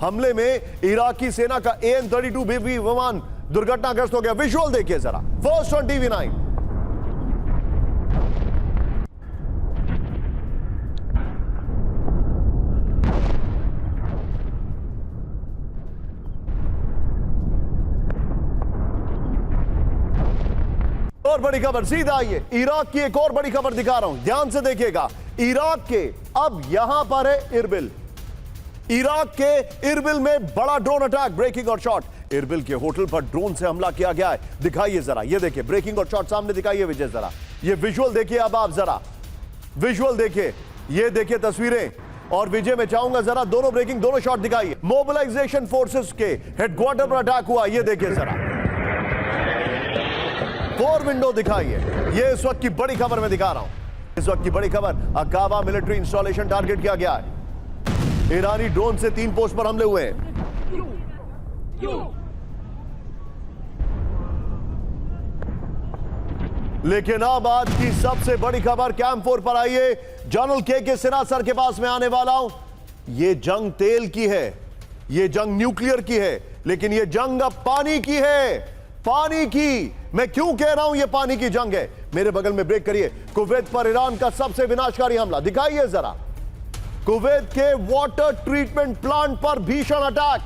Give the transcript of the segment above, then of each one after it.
हमले में इराकी सेना का AN-32B विमान दुर्घटनाग्रस्त हो गया। विजुअल देखिए जरा, फर्स्ट ऑन TV9। और बड़ी खबर सीधा आइए, इराक की एक और बड़ी खबर दिखा रहा हूं, ध्यान से देखिएगा। इराक के अब यहां पर है इरबिल। इराक के इरबिल में बड़ा ड्रोन अटैक, ब्रेकिंग और शॉट। इरबिल के होटल पर ड्रोन से हमला किया गया है। दिखाइए जरा, ये देखिए ब्रेकिंग और शॉट सामने दिखाइए विजय जरा, ये विजुअल देखिए। अब आप जरा विजुअल देखिए, ये देखिए तस्वीरें। और विजय मैं चाहूंगा जरा दोनों ब्रेकिंग दोनों शॉट दिखाइए। मोबिलाइजेशन फोर्सेस के हेडक्वार्टर पर अटैक हुआ, ये देखिए जरा, 4 विंडो दिखाइए। ये इस वक्त की बड़ी खबर मैं दिखा रहा हूं। इस वक्त की बड़ी खबर, अकाबा मिलिट्री इंस्टॉलेशन टारगेट किया गया है। ईरानी ड्रोन से 3 पोस्ट पर हमले हुए हैं। लेकिन अब आज की सबसे बड़ी खबर कैंप 4 पर आई है। जनरल के सिन्हा सर के पास में आने वाला हूं। यह जंग तेल की है, यह जंग न्यूक्लियर की है, लेकिन यह जंग अब पानी की है। पानी की, मैं क्यों कह रहा हूं यह पानी की जंग है? मेरे बगल में ब्रेक करिए। कुवैत पर ईरान का सबसे विनाशकारी हमला दिखाइए जरा। कुवैत के वाटर ट्रीटमेंट प्लांट पर भीषण अटैक।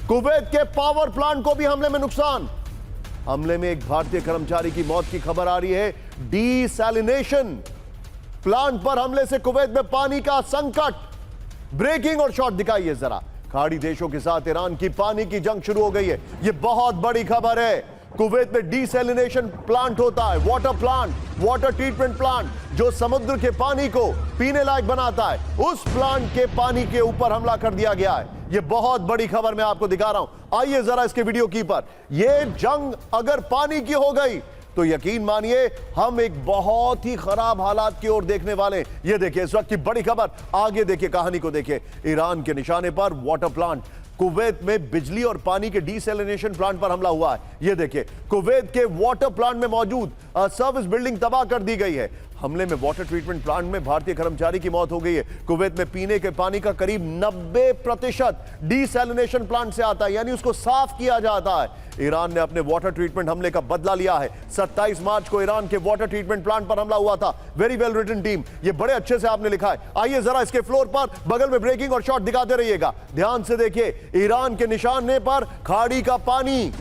कुवैत के पावर प्लांट को भी हमले में नुकसान। हमले में एक भारतीय कर्मचारी की मौत की खबर आ रही है। डीसैलिनेशन प्लांट पर हमले से कुवैत में पानी का संकट। ब्रेकिंग और शॉट दिखाइए जरा। खाड़ी देशों के साथ ईरान की पानी की जंग शुरू हो गई है। यह बहुत बड़ी खबर है। कुवैत में डीसैलिनेशन प्लांट होता है, water plant, water treatment plant, जो समुद्र के पानी को पीने लायक बनाता है। उस प्लांट के पानी के ऊपर हमला कर दिया गया है। यह बहुत बड़ी खबर मैं आपको दिखा रहा हूं। आइए जरा इसके वीडियो की पर। यह जंग अगर पानी की हो गई तो यकीन मानिए हम एक बहुत ही खराब हालात की ओर देखने वाले हैं। यह देखिए इस वक्त की बड़ी खबर, आगे देखिए कहानी को देखिए। ईरान के निशाने पर वाटर प्लांट। कुवैत में बिजली और पानी के डीसैलिनेशन प्लांट पर हमला हुआ है। यह देखिए कुवैत के वाटर प्लांट में मौजूद सर्विस बिल्डिंग तबाह कर दी गई है। हमले में वाटर ट्रीटमेंट प्लांट में भारतीय कर्मचारी की मौत हो गई है। कुवैत में पीने के पानी का करीब 90% डीसैलिनेशन प्लांट से आता है, यानी उसको साफ किया जाता है। ईरान ने अपने वाटर ट्रीटमेंट हमले का बदला लिया है। 27 मार्च को ईरान के वाटर ट्रीटमेंट प्लांट पर हमला हुआ था। वेरी वेल रिटन टीम, ये बड़े अच्छे से आपने लिखा है। आइए जरा इसके फ्लोर पर बगल में ब्रेकिंग और शॉट दिखाते रहिएगा। ध्यान से देखिए, ईरान के निशाने पर खाड़ी का पानी।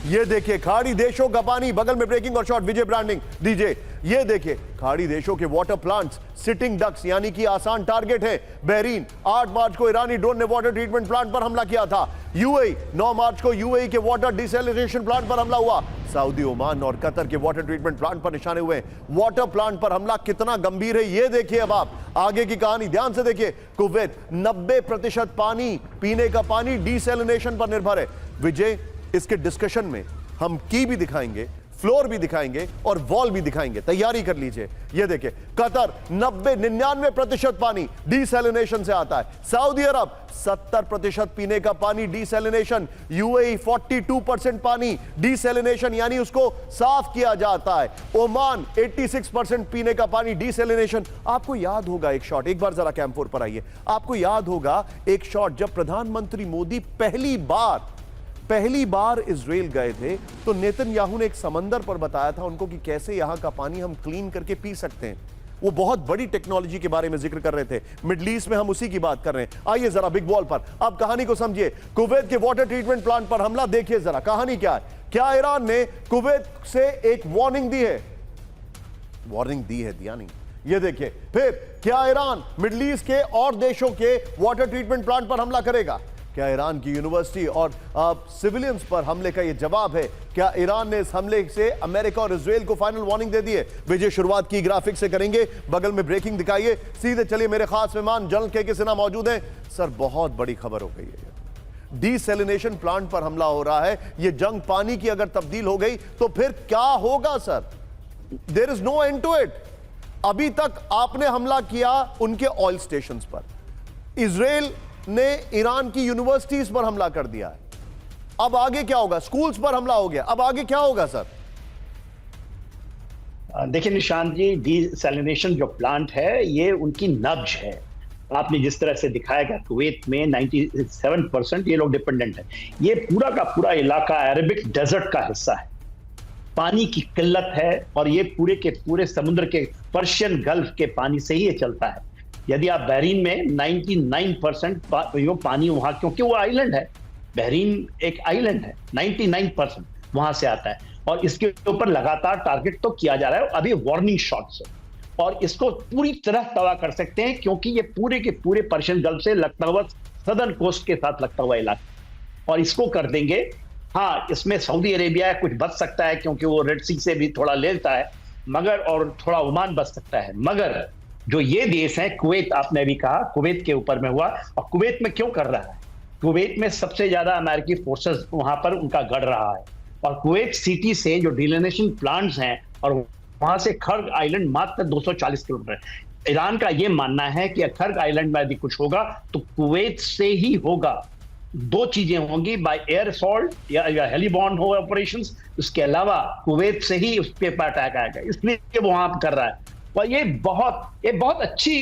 ये देखिए खाड़ी देशों का पानी, बगल में ब्रेकिंग और शॉट विजय ब्रांडिंग दीजिए। ये देखिए खाड़ी देशों के वाटर प्लांट्स, सिटिंग डक्स, यानी कि आसान टारगेट है। बहरीन, 8 मार्च को ईरानी ड्रोन ने वाटर ट्रीटमेंट प्लांट पर हमला किया था। यूएई, 9 मार्च को यूएई के वाटर डिसैलिनेशन प्लांट पर हमला हुआ। सऊदी, ओमान और कतर के वाटर ट्रीटमेंट प्लांट पर निशाने हुए। वाटर प्लांट पर हमला कितना गंभीर है ये देखिए। अब आप आगे की कहानी ध्यान से देखिए। कुवैत 90% पानी, पीने का पानी डीसैलिनेशन पर निर्भर है। विजय, इसके डिस्कशन में हम की भी दिखाएंगे, फ्लोर भी दिखाएंगे और वॉल भी दिखाएंगे। तैयारी कर लीजिए। यह देखिए कतर 99% पानी डीसैलिनेशन से आता है। सऊदी अरब 70% पीने का पानी डीसैलिनेशन। यूएई 42% पानी डीसैलिनेशन, यानी उसको साफ किया जाता है। ओमान 86% पीने का पानी डीसैलिनेशन। आपको याद होगा एक शॉट, एक बार जरा कैंप 4 पर आइए। आपको याद होगा एक शॉट जब प्रधानमंत्री मोदी पहली बार इजराइल गए थे तो नेतन्याहू ने एक समंदर पर बताया था उनको कि कैसे यहां का पानी हम क्लीन करके पी सकते हैं। वो बहुत बड़ी टेक्नोलॉजी के बारे में जिक्र कर रहे थे। मिडल ईस्ट में हम उसी की बात कर रहे हैं। आइए जरा बिग वॉल पर अब कहानी को समझिए। कुवैत के वाटर ट्रीटमेंट प्लांट पर हमला देखिए जरा, कहानी क्या है। क्या ईरान ने कुवैत से एक वार्निंग दी है? वार्निंग दी है, दिया नहीं। ये देखिए, फिर क्या ईरान मिडल ईस्ट के और देशों के वाटर ट्रीटमेंट प्लांट पर हमला करेगा? क्या ईरान की यूनिवर्सिटी और सिविलियंस पर हमले का यह जवाब है? क्या ईरान ने इस हमले से अमेरिका और इजराइल को फाइनल वार्निंग दे दी है? विजय शुरुआत की ग्राफिक से करेंगे, बगल में ब्रेकिंग दिखाइए। सीधे चलिए, मेरे खास मेहमान जनरल के सिन्हा मौजूद हैं। सर, बहुत बड़ी खबर हो गई है। डीसैलिनेशन प्लांट पर हमला हो रहा है। यह जंग पानी की अगर तब्दील हो गई तो फिर क्या होगा sir? There is no end to it. अभी तक आपने हमला किया उनके ऑयल स्टेशंस पर, इजराइल ने ईरान की यूनिवर्सिटीज पर हमला कर दिया है। अब आगे क्या होगा? स्कूल्स पर हमला हो गया, अब आगे क्या होगा सर? देखिए निशांत जी, डीसैलिनेशन जो प्लांट है ये उनकी नब्ज है। आपने जिस तरह से दिखाया गया, कुवैत में 97% ये लोग डिपेंडेंट है। ये पूरा का पूरा इलाका अरेबिक डेजर्ट का हिस्सा है, पानी की किल्लत है, और ये पूरे के पूरे समुद्र के पर्शियन गल्फ के पानी से ही ये चलता है। यदि आप बहरीन में 99% पानी वहां, क्योंकि वो आइलैंड है, बहरीन एक आइलैंड है, 99% वहां से आता है, और इसके ऊपर लगातार टारगेट तो किया जा रहा है अभी वार्निंग शॉट से, और इसको पूरी तरह तबाह कर सकते हैं, क्योंकि ये पूरे के पूरे पर्शियन गल्फ से लगता हुआ सदर्न कोस्ट के साथ लगता हुआ इलाका, और इसको कर देंगे। हाँ, इसमें सऊदी अरेबिया कुछ बच सकता है, क्योंकि वो रेड सी से भी थोड़ा लेता है, मगर और थोड़ा ओमान बच सकता है, मगर जो ये देश है, कुवैत, आपने भी कहा कुवैत के ऊपर में हुआ, और कुवैत में क्यों कर रहा है? कुवैत में सबसे ज्यादा अमेरिकी फोर्सेस वहां पर उनका गढ़ रहा है, और कुवैत सिटी से जो डिलिनेशन प्लांट्स हैं, और वहां से खर्ग आइलैंड मात्र 240 किलोमीटर है। ईरान का यह मानना है कि खर्ग आइलैंड में यदि कुछ होगा तो कुवैत से ही होगा। दो चीजें होंगी, बाय एयर असॉल्ट या हेलीबॉर्न हो ऑपरेशंस, उसके अलावा कुवैत से ही उस पे अटैक आएगा, इसलिए वो वहां कर रहा है। और ये बहुत अच्छी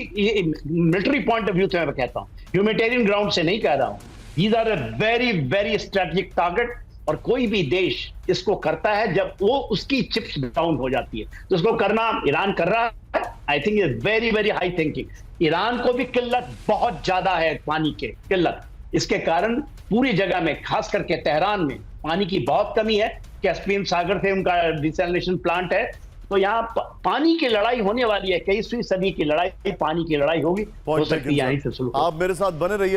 मिलिट्री पॉइंट ऑफ व्यू से मैं कहता हूँ, ह्यूमैनिटेरियन ग्राउंड से नहीं कह रहा हूँ। These are a very very strategic target, और कोई भी देश इसको करता है जब वो उसकी चिप्स डाउन हो जाती है, तो इसको करना ईरान कर रहा है। I think is very very high thinking. Iran को भी किल्लत बहुत ज्यादा है, पानी की किल्लत, इसके कारण पूरी जगह में, खास करके तेहरान में पानी की बहुत कमी है। कैस्पियन सागर से उनका डिसैलिनेशन प्लांट है, तो यहाँ पानी की लड़ाई होने वाली है, 21वीं सदी की लड़ाई, पानी की लड़ाई होगी, हो सकती है यहीं से शुरू। आप मेरे साथ बने रहिए।